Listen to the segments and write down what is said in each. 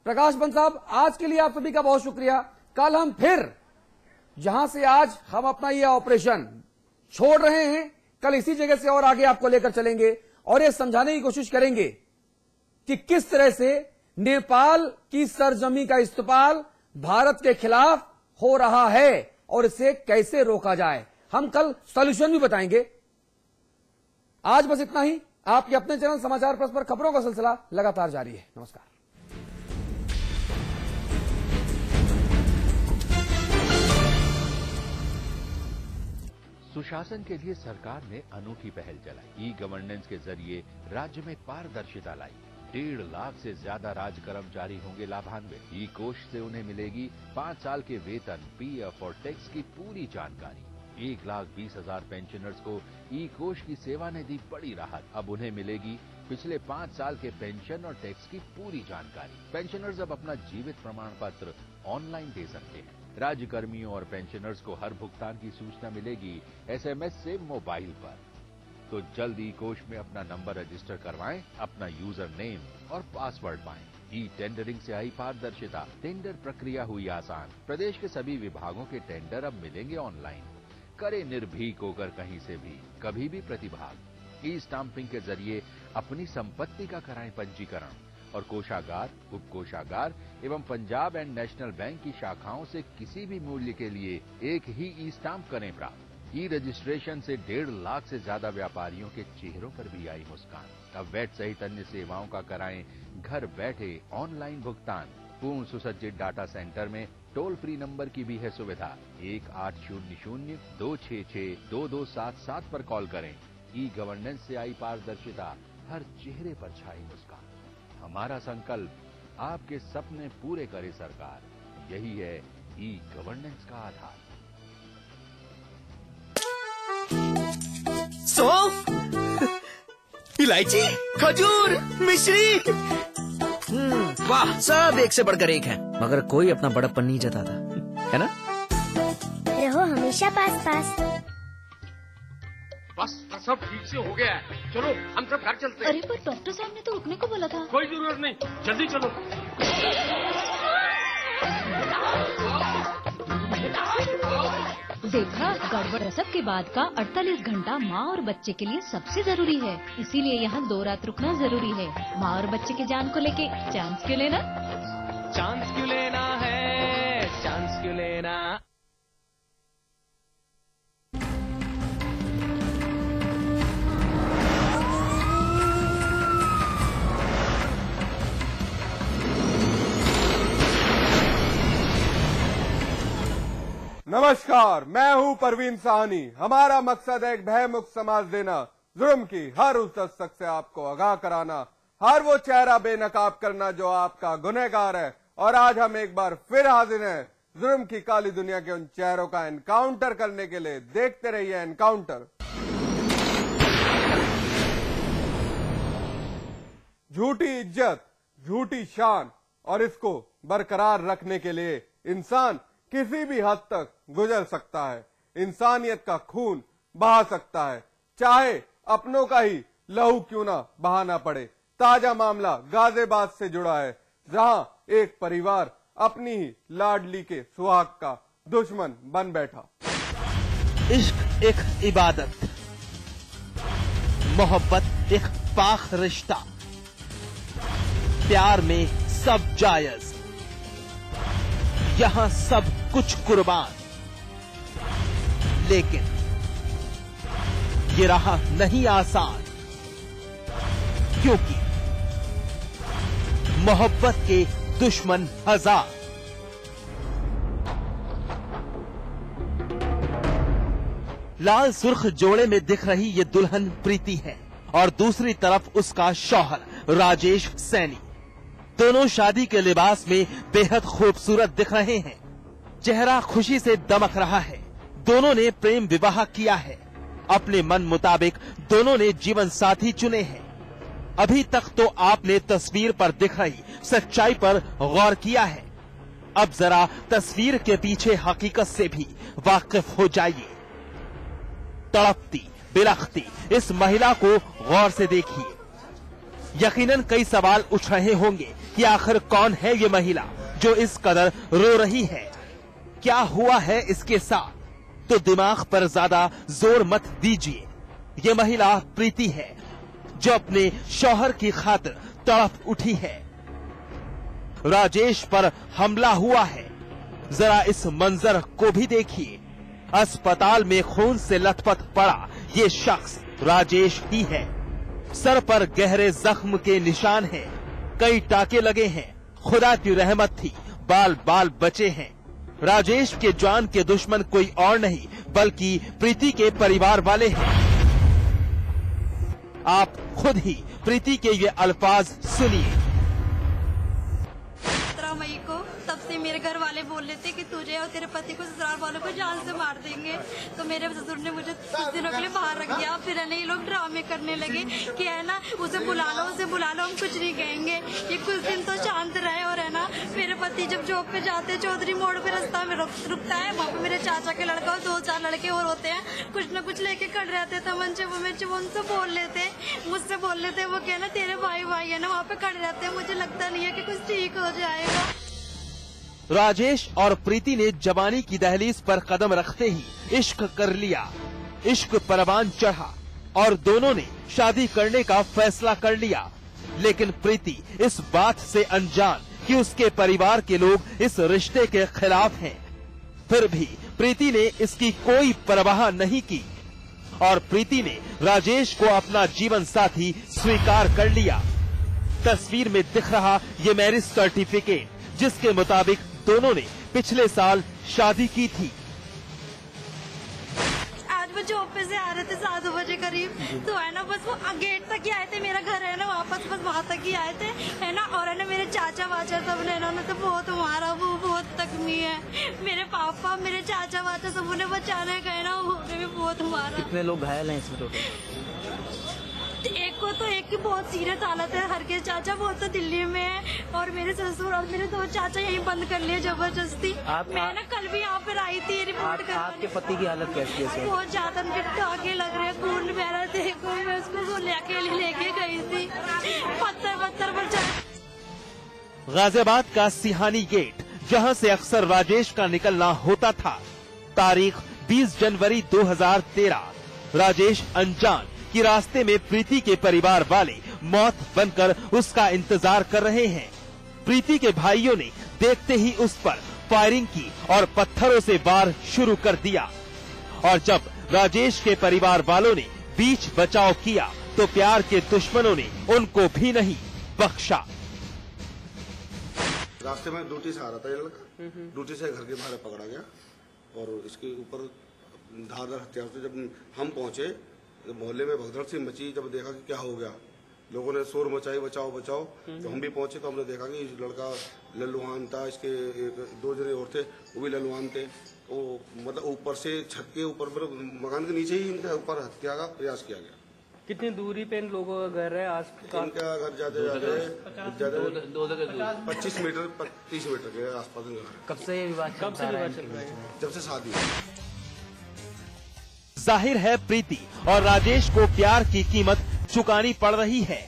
प्रकाश पंत साहब, आज के लिए आप सभी का बहुत शुक्रिया। कल हम फिर जहां से आज हम अपना ये ऑपरेशन छोड़ रहे हैं, कल इसी जगह से और आगे आपको लेकर चलेंगे और ये समझाने की कोशिश करेंगे कि किस तरह से नेपाल की सरजमी का इस्तेमाल भारत के खिलाफ हो रहा है और इसे कैसे रोका जाए। हम कल सॉल्यूशन भी बताएंगे। आज बस इतना ही। आपके अपने चैनल समाचार प्लस पर खबरों का सिलसिला लगातार जारी है। नमस्कार। सुशासन के लिए सरकार ने अनूठी पहल चलाई। ई गवर्नेंस के जरिए राज्य में पारदर्शिता लाई। 1.5 लाख से ज्यादा राज्य कर्मचारी होंगे लाभान्वित। ई कोष से उन्हें मिलेगी 5 साल के वेतन, पीएफ और टैक्स की पूरी जानकारी। 1,20,000 पेंशनर्स को ई कोष की सेवा ने दी बड़ी राहत। अब उन्हें मिलेगी पिछले 5 साल के पेंशन और टैक्स की पूरी जानकारी। पेंशनर्स अब अपना जीवित प्रमाण पत्र ऑनलाइन दे सकते हैं। राज्य कर्मियों और पेंशनर्स को हर भुगतान की सूचना मिलेगी एसएमएस से मोबाइल पर। तो जल्द ई कोष में अपना नंबर रजिस्टर करवाएं, अपना यूजर नेम और पासवर्ड पाएं। ई टेंडरिंग से आई पारदर्शिता, टेंडर प्रक्रिया हुई आसान। प्रदेश के सभी विभागों के टेंडर अब मिलेंगे ऑनलाइन। करे निर्भीक होकर कहीं से भी, कभी भी प्रतिभाग। ई स्टाम्पिंग के जरिए अपनी संपत्ति का कराएं पंजीकरण और कोषागार, उपकोषागार एवं पंजाब एंड नेशनल बैंक की शाखाओं से किसी भी मूल्य के लिए एक ही ई स्टाम्प करें प्राप्त। ई रजिस्ट्रेशन से 1.5 लाख से ज्यादा व्यापारियों के चेहरों पर भी आई मुस्कान। अब वैट सहित अन्य सेवाओं का कराएं घर बैठे ऑनलाइन भुगतान। पूर्ण सुसज्जित डाटा सेंटर में टोल फ्री नंबर की भी है सुविधा। 1800-266-2277 पर कॉल करें। ई गवर्नेंस से आई पारदर्शिता, हर चेहरे पर छाई मुस्कान। हमारा संकल्प आपके सपने पूरे करे सरकार, यही है ई गवर्नेंस का आधार। सौंफ, इलायची, खजूर, मिश्री, वाह, सब एक से बढ़कर एक है। मगर कोई अपना बड़प्पन नहीं जताता, है ना? रहो हमेशा पास पास। बस सब ठीक से हो गया है, चलो हम सब घर चलते हैं। अरे पर डॉक्टर साहब ने तो रुकने को बोला था। कोई जरूरत नहीं, जल्दी चलो। देखा, गड़बड़ प्रसव के बाद का 48 घंटा माँ और बच्चे के लिए सबसे जरूरी है। इसीलिए यहाँ 2 रात रुकना जरूरी है। माँ और बच्चे की जान को लेके चांस क्यों लेना? चांस क्यों लेना है, चांस क्यों लेना। नमस्कार, मैं हूं परवीन साहनी। हमारा मकसद है एक भयमुक्त समाज देना, जुर्म की हर उस दस्तक से आपको आगाह कराना, हर वो चेहरा बेनकाब करना जो आपका गुनहगार है। और आज हम एक बार फिर हाजिर हैं जुर्म की काली दुनिया के उन चेहरों का एनकाउंटर करने के लिए। देखते रहिए एनकाउंटर। झूठी इज्जत, झूठी शान और इसको बरकरार रखने के लिए इंसान किसी भी हद तक गुजर सकता है, इंसानियत का खून बहा सकता है, चाहे अपनों का ही लहू क्यों ना बहाना पड़े। ताजा मामला गाजियाबाद से जुड़ा है, जहां एक परिवार अपनी ही लाडली के सुहाग का दुश्मन बन बैठा। इश्क एक इबादत, मोहब्बत एक पाक रिश्ता, प्यार में सब जायज, यहाँ सब कुछ कुर्बान। लेकिन ये राह नहीं आसान, क्योंकि मोहब्बत के दुश्मन हजार। लाल सुर्ख जोड़े में दिख रही ये दुल्हन प्रीति है और दूसरी तरफ उसका शौहर राजेश सैनी। दोनों शादी के लिबास में बेहद खूबसूरत दिख रहे हैं। चेहरा खुशी से दमक रहा है। दोनों ने प्रेम विवाह किया है। अपने मन मुताबिक दोनों ने जीवन साथी चुने हैं। अभी तक तो आपने तस्वीर पर दिख रही सच्चाई पर गौर किया है। अब जरा तस्वीर के पीछे हकीकत से भी वाकिफ हो जाइए। तड़पती बिलखती इस महिला को गौर से देखिए। यकीनन कई सवाल उठ रहे होंगे कि आखिर कौन है ये महिला जो इस कदर रो रही है, क्या हुआ है इसके साथ, तो दिमाग पर ज्यादा जोर मत दीजिए। ये महिला प्रीति है जो अपने शौहर की खातिर तड़प उठी है। राजेश पर हमला हुआ है, जरा इस मंजर को भी देखिए। अस्पताल में खून से लथपथ पड़ा ये शख्स राजेश ही है। सर पर गहरे जख्म के निशान हैं, कई टाके लगे हैं। खुदा की रहमत थी, बाल बाल बचे हैं। राजेश के जान के दुश्मन कोई और नहीं बल्कि प्रीति के परिवार वाले हैं। आप खुद ही प्रीति के ये अल्फाज सुनिए। 17 मई को तब से मेरे घर वाले बोल रहे थे कि तुझे और तेरे पति को ससुराल वालों को जान से मार देंगे। तो मेरे ससुर ने मुझे कुछ दिनों के लिए बाहर रख दिया। फिर है ना ये लोग ड्रामे करने लगे कि है ना उसे बुला लो, हम कुछ नहीं कहेंगे। ये कुछ दिन तो शांत रहे। और है ना मेरे पति जब जॉब पे जाते चौधरी मोड़ पे रास्ता में रुकता है, वहाँ पे मेरे चाचा के लड़का और 2-4 लड़के और होते हैं, कुछ न कुछ लेके खड़ रहते थे। मंचे वो उनसे बोल लेते, मुझसे बोल लेते, वो कहना तेरे भाई है ना वहाँ पे खड़े रहते हैं। मुझे लगता नहीं है कि कुछ ठीक हो जाएगा। राजेश और प्रीति ने जवानी की दहलीज पर कदम रखते ही इश्क कर लिया। इश्क परवान चढ़ा और दोनों ने शादी करने का फैसला कर लिया। लेकिन प्रीति इस बात से अनजान कि उसके परिवार के लोग इस रिश्ते के खिलाफ हैं। फिर भी प्रीति ने इसकी कोई परवाह नहीं की और प्रीति ने राजेश को अपना जीवन साथी स्वीकार कर लिया। तस्वीर में दिख रहा ये मैरिज सर्टिफिकेट, जिसके मुताबिक दोनों ने पिछले साल शादी की थी। आज वो जॉब पे से आ रहे थे 7 बजे करीब, तो है ना बस वो गेट तक ही आए थे। मेरा घर है ना वापस बस वहाँ तक ही आए थे, है ना। और है ना मेरे चाचा वाचा सब ने इन्होंने तो बहुत मारा, वो बहुत जख्मी है। मेरे पापा मेरे चाचा वाचा सब उन्हें बचाने गए ना, उन्होंने भी बहुत मारा। कितने लोग घायल हैं इसमें टोटल? एक की बहुत सीरियस हालत है। हर के चाचा वो तो दिल्ली में है और मेरे ससुर और मेरे 2 चाचा यहीं बंद कर लिए जबरदस्ती। मैं ना कल भी यहाँ पर आई थी रिपोर्ट कर। आपके पति की हालत कैसी है? बहुत ज्यादा टाके लग रहे, खून बह रहा। देखो मैं उसको अकेले लेके गई थी, पत्थर बचा। गाजियाबाद का सिहानी गेट, जहां से अक्सर राजेश का निकलना होता था। तारीख 20 जनवरी 2013। राजेश अनजान कि रास्ते में प्रीति के परिवार वाले मौत बनकर उसका इंतजार कर रहे हैं। प्रीति के भाइयों ने देखते ही उस पर फायरिंग की और पत्थरों से वार शुरू कर दिया। और जब राजेश के परिवार वालों ने बीच बचाव किया तो प्यार के दुश्मनों ने उनको भी नहीं बख्शा। रास्ते में ड्यूटी से आ रहा था ये लड़का, ड्यूटी से घर के बाहर पकड़ा गया और इसके ऊपर धारदार हथियार से जब हम पहुंचे मोहल्ले में भगदड़ सी मची। जब देखा कि क्या हो गया, लोगों ने शोर मचाई बचाओ बचाओ। तो हम भी पहुंचे तो हमने देखा कि लड़का लल्लुआन था, इसके 2 जने और थे वो भी लल्लुआन थे। तो मतलब ऊपर से छत के ऊपर मकान के नीचे ही इनके ऊपर हत्या का प्रयास किया गया। कितनी दूरी पे इन लोगों का घर है? इनका घर जाते 25 मीटर 30 मीटर के आसपास घर है। कब से ये विवाद चल रहा है? जब से शादी। जाहिर है प्रीति और राजेश को प्यार की कीमत चुकानी पड़ रही है।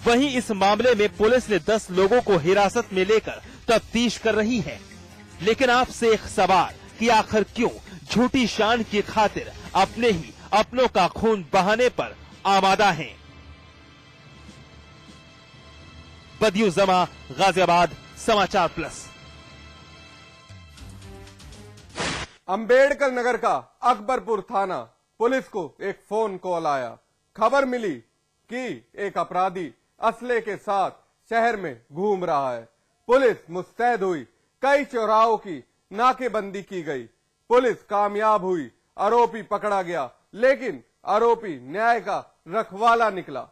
वहीं इस मामले में पुलिस ने 10 लोगों को हिरासत में लेकर तफ्तीश कर रही है। लेकिन आपसे एक सवाल कि आखिर क्यों झूठी शान की खातिर अपने ही अपनों का खून बहाने पर आमादा हैं। बदियू जमा, गाजियाबाद, समाचार प्लस। अंबेडकर नगर का अकबरपुर थाना पुलिस को एक फोन कॉल आया। खबर मिली कि एक अपराधी असले के साथ शहर में घूम रहा है। पुलिस मुस्तैद हुई, कई चौराहों की नाकेबंदी की गई। पुलिस कामयाब हुई, आरोपी पकड़ा गया, लेकिन आरोपी न्याय का रखवाला निकला।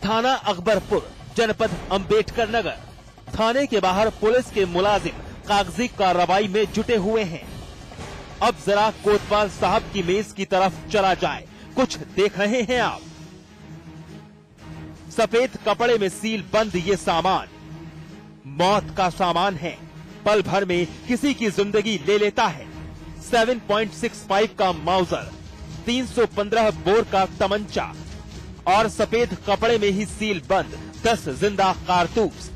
थाना अकबरपुर, जनपद अंबेडकर नगर। थाने के बाहर पुलिस के मुलाजिम कागजी कार्रवाई में जुटे हुए हैं। अब जरा कोतवाल साहब की मेज की तरफ चला जाए। कुछ देख रहे हैं आप? सफेद कपड़े में सील बंद ये सामान मौत का सामान है। पल भर में किसी की जिंदगी ले लेता है। 7.65 का माउजर, 315 बोर का तमंचा, और सफेद कपड़े में ही सील बंद 10 जिंदा कारतूस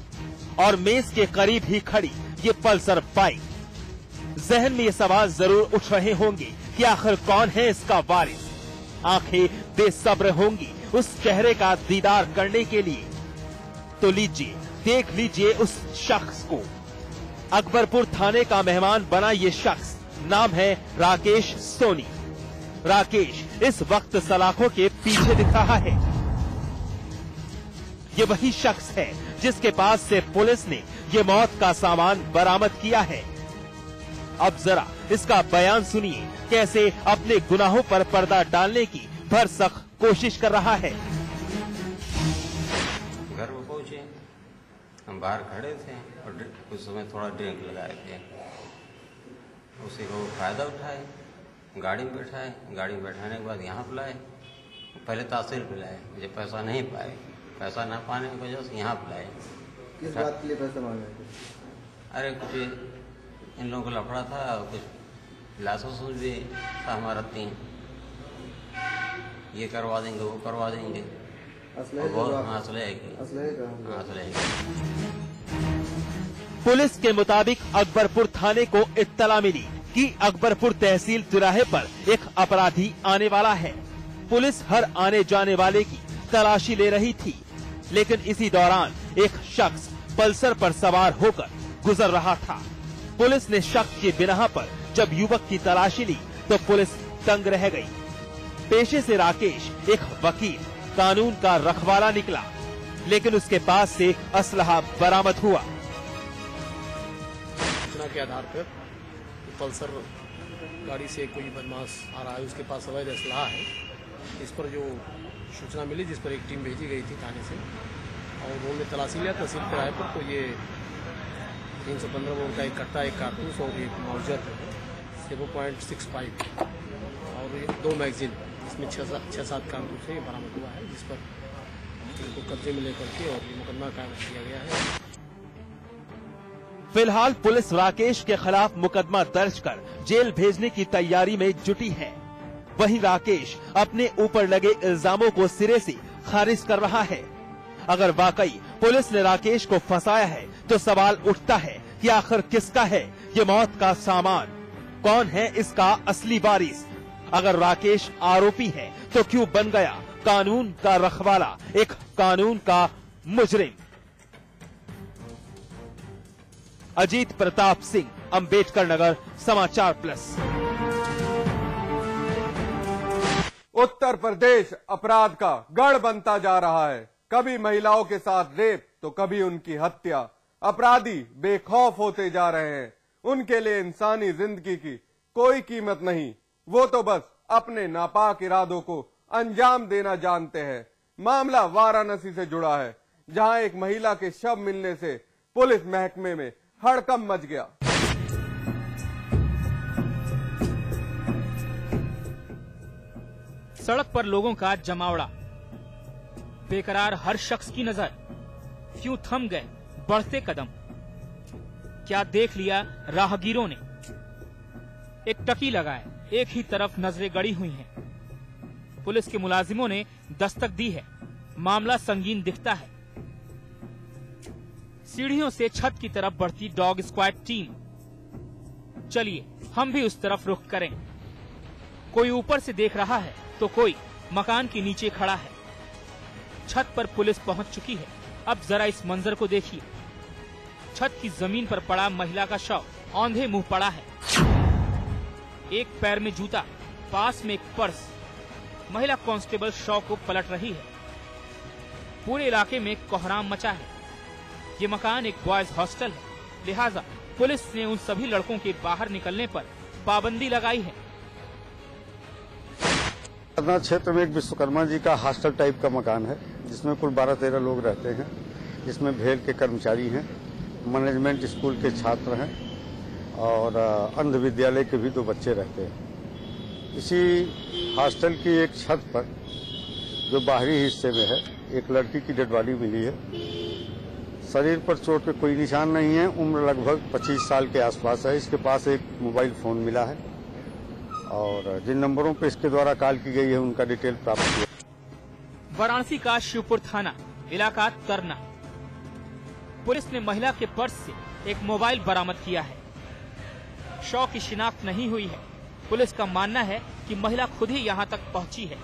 और मेज के करीब ही खड़ी ये पल्सर बाइक। जहन में ये सवाल जरूर उठ रहे होंगे कि आखिर कौन है इसका वारिस। आंखें बेसब्र होंगी उस चेहरे का दीदार करने के लिए। तो लीजिए देख लीजिए उस शख्स को। अकबरपुर थाने का मेहमान बना ये शख्स, नाम है राकेश सोनी। राकेश इस वक्त सलाखों के पीछे दिख रहा है। ये वही शख्स है जिसके पास से पुलिस ने ये मौत का सामान बरामद किया है। अब जरा इसका बयान सुनिए, कैसे अपने गुनाहों पर पर्दा डालने की भरसक कोशिश कर रहा है। घर में पहुंचे, हम बाहर खड़े थे और कुछ समय थोड़ा ड्रिंक लगाए थे। उसी को फायदा उठाए, गाड़ी में बैठाए। गाड़ी में बैठाने के बाद यहाँ बुलाए। पहले तहसील बुलाए, जब पैसा नहीं पाए, पैसा न पाने की वजह से यहाँ बुलाए। किस बात के लिए पैसा मांगे थे? अरे कुछ इन लोगों को लफड़ा था, कुछ लाइसेंस भी था हमारा 3, ये करवा देंगे वो करवा देंगे। पुलिस के मुताबिक अकबरपुर थाने को इत्तला मिली कि अकबरपुर तहसील तिराहे पर एक अपराधी आने वाला है। पुलिस हर आने जाने वाले की तलाशी ले रही थी, लेकिन इसी दौरान एक शख्स पल्सर पर सवार होकर गुजर रहा था। पुलिस ने शक के बिना पर जब युवक की तलाशी ली तो पुलिस दंग रह गई। पेशे से राकेश एक वकील, कानून का रखवाला निकला, लेकिन उसके पास से असलहा बरामद हुआ। सूचना के आधार पर पल्सर गाड़ी से कोई बदमाश आ रहा है, उसके पास अवैध असलहा है। इस पर जो सूचना मिली, जिस पर एक टीम भेजी गई थी थाने से, और उन्होंने तलाशी लिया तहसील किराए पर, तो ये 315 बोर का एक कट्टा, एक कारतूस और एक मौजर 7.65 और 2 मैगजीन, इसमें 6-7 कारतूस से बरामद हुआ है, जिस पर इनको कब्जे में लेकर के और मुकदमा कायम किया गया है। फिलहाल पुलिस राकेश के खिलाफ मुकदमा दर्ज कर जेल भेजने की तैयारी में जुटी है। वहीं राकेश अपने ऊपर लगे इल्जामों को सिरे से खारिज कर रहा है। अगर वाकई पुलिस ने राकेश को फंसाया है तो सवाल उठता है कि आखिर किसका है ये मौत का सामान, कौन है इसका असली वारिस। अगर राकेश आरोपी है तो क्यों बन गया कानून का रखवाला, एक कानून का मुजरिम। अजीत प्रताप सिंह, अंबेडकर नगर, समाचार प्लस। उत्तर प्रदेश अपराध का गढ़ बनता जा रहा है। कभी महिलाओं के साथ रेप तो कभी उनकी हत्या। अपराधी बेखौफ होते जा रहे हैं। उनके लिए इंसानी जिंदगी की कोई कीमत नहीं। वो तो बस अपने नापाक इरादों को अंजाम देना जानते हैं। मामला वाराणसी से जुड़ा है, जहां एक महिला के शव मिलने से पुलिस महकमे में हड़कंप मच गया। सड़क पर लोगों का जमावड़ा, बेकरार हर शख्स की नजर। क्यों थम गए बढ़ते कदम? क्या देख लिया राहगीरों ने? एक टकी लगाए, एक ही तरफ नजरें गड़ी हुई हैं। पुलिस के मुलाजिमों ने दस्तक दी है। मामला संगीन दिखता है। सीढ़ियों से छत की तरफ बढ़ती डॉग स्क्वाड टीम। चलिए हम भी उस तरफ रुख करें। कोई ऊपर से देख रहा है तो कोई मकान के नीचे खड़ा है। छत पर पुलिस पहुंच चुकी है। अब जरा इस मंजर को देखिए। छत की जमीन पर पड़ा महिला का शव औंधे मुंह पड़ा है। एक पैर में जूता, पास में एक पर्स। महिला कांस्टेबल शव को पलट रही है। पूरे इलाके में कोहराम मचा है। ये मकान एक बॉयज हॉस्टल है, लिहाजा पुलिस ने उन सभी लड़कों के बाहर निकलने पर पाबंदी लगाई है। क्षेत्र में एक विश्वकर्मा जी का हॉस्टल टाइप का मकान है, जिसमें कुल 12-13 लोग रहते हैं, जिसमें भेल के कर्मचारी हैं, मैनेजमेंट स्कूल के छात्र हैं और अंध विद्यालय के भी 2 बच्चे रहते हैं। इसी हॉस्टल की एक छत पर जो बाहरी हिस्से में है, एक लड़की की डेड बॉडी मिली है। शरीर पर चोट के कोई निशान नहीं है। उम्र लगभग 25 साल के आसपास है। इसके पास एक मोबाइल फोन मिला है और जिन नंबरों पर इसके द्वारा कॉल की गई है उनका डिटेल प्राप्त किया। वाराणसी का शिवपुर थाना, इलाका तरना। पुलिस ने महिला के पर्स से एक मोबाइल बरामद किया है। शव की शिनाख्त नहीं हुई है। पुलिस का मानना है कि महिला खुद ही यहां तक पहुंची है।